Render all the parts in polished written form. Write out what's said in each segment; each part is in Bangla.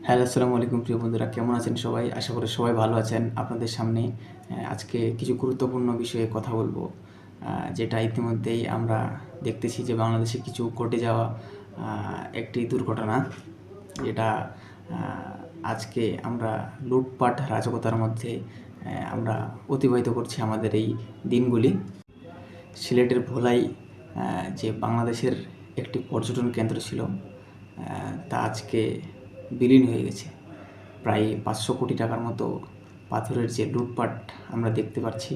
হ্যালো, আসসালামু আলাইকুম প্রিয় বন্ধুরা, কেমন আছেন সবাই? আশা করি সবাই ভালো আছেন। আপনাদের সামনে আজকে কিছু গুরুত্বপূর্ণ বিষয়ে কথা বলবো, যেটা ইতিমধ্যেই আমরা দেখতেছি যে বাংলাদেশে কিছু ঘটে যাওয়া একটি দুর্ঘটনা, যেটা আজকে আমরা লুটপাট রাজকতার মধ্যে আমরা অতিবাহিত করছি আমাদের এই দিনগুলি। সিলেটের ভোলাই যে বাংলাদেশের একটি পর্যটন কেন্দ্র ছিল, তা আজকে বিলীন হয়ে গেছে। প্রায় 500 কোটি টাকার মতো পাথরের যে লুটপাট আমরা দেখতে পাচ্ছি,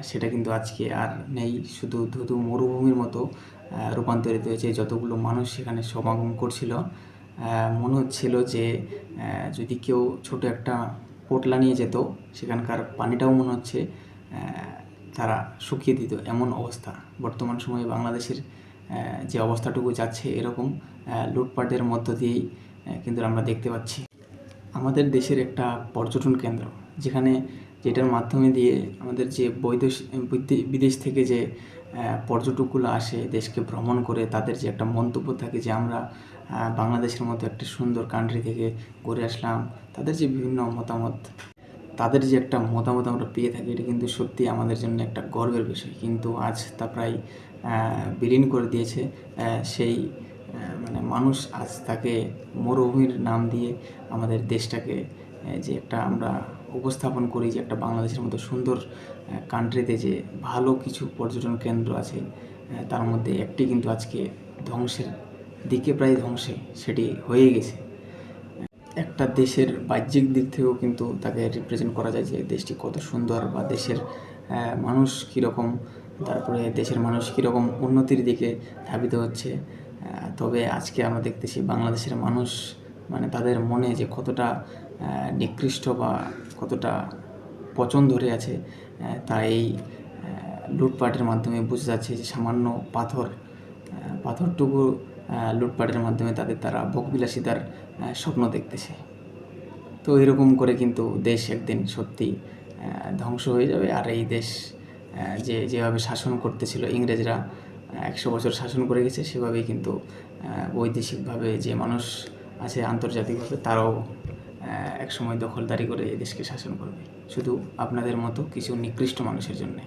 সেটা কিন্তু আজকে আর নেই। শুধু ধুধু মরুভূমির মতো রূপান্তরিত হয়েছে। যতগুলো মানুষ সেখানে সমাগম করছিল, মনে হচ্ছিল যে যদি কেউ ছোট একটা পোটলা নিয়ে যেত, সেখানকার পানিটাও মনে হচ্ছে তারা শুকিয়ে দিত, এমন অবস্থা। বর্তমান সময়ে বাংলাদেশের যে অবস্থাটুকু যাচ্ছে, এরকম লুটপাটের মধ্য দিয়েই কিন্তু আমরা দেখতে পাচ্ছি। আমাদের দেশের একটা পর্যটন কেন্দ্র, যেটার মাধ্যমে দিয়ে আমাদের যে বিদেশ থেকে যে পর্যটকগুলো আসে দেশকে ভ্রমণ করে, তাদের যে একটা মন্তব্য থাকে যে আমরা বাংলাদেশের মতো একটা সুন্দর কান্ট্রি থেকে ঘুরে আসলাম, তাদের যে বিভিন্ন মতামত, তাদের যে একটা মতামত আমরা পেয়ে থাকি, এটা কিন্তু সত্যি আমাদের জন্য একটা গর্বের বিষয়। কিন্তু আজ তা প্রায় বিলীন করে দিয়েছে সেই মানে মানুষ। আজ তাকে মরুভূমির নাম দিয়ে আমাদের দেশটাকে যে একটা আমরা উপস্থাপন করি যে একটা বাংলাদেশের মতো সুন্দর কান্ট্রিতে যে ভালো কিছু পর্যটন কেন্দ্র আছে, তার মধ্যে একটি কিন্তু আজকে ধ্বংসের দিকে, প্রায় ধ্বংসে সেটি হয়ে গেছে। একটা দেশের বাহ্যিক দিক থেকেও কিন্তু তাকে রিপ্রেজেন্ট করা যায় যে দেশটি কত সুন্দর, বা দেশের মানুষ কীরকম, তারপরে দেশের মানুষ কীরকম উন্নতির দিকে ধাবিত হচ্ছে। তবে আজকে আমরা দেখতেছি বাংলাদেশের মানুষ মানে তাদের মনে যে কতটা নিকৃষ্ট বা কতটা পচন ধরে আছে, তা এই লুটপাটের মাধ্যমে বোঝা যাচ্ছে। যে সামান্য পাথরটুকু লুটপাটের মাধ্যমে তারা ভোগবিলাসিতার স্বপ্ন দেখতেছে। তো এরকম করে কিন্তু দেশ একদিন সত্যি ধ্বংস হয়ে যাবে। আর এই দেশ যেভাবে শাসন করতেছিল ইংরেজরা, 100 বছর শাসন করে গেছে, সেভাবেই কিন্তু বৈদেশিকভাবে যে মানুষ আছে আন্তর্জাতিকভাবে, তারাও একসময় দখলদারি করে এই দেশকে শাসন করবে, শুধু আপনাদের মতো কিছু নিকৃষ্ট মানুষের জন্যে।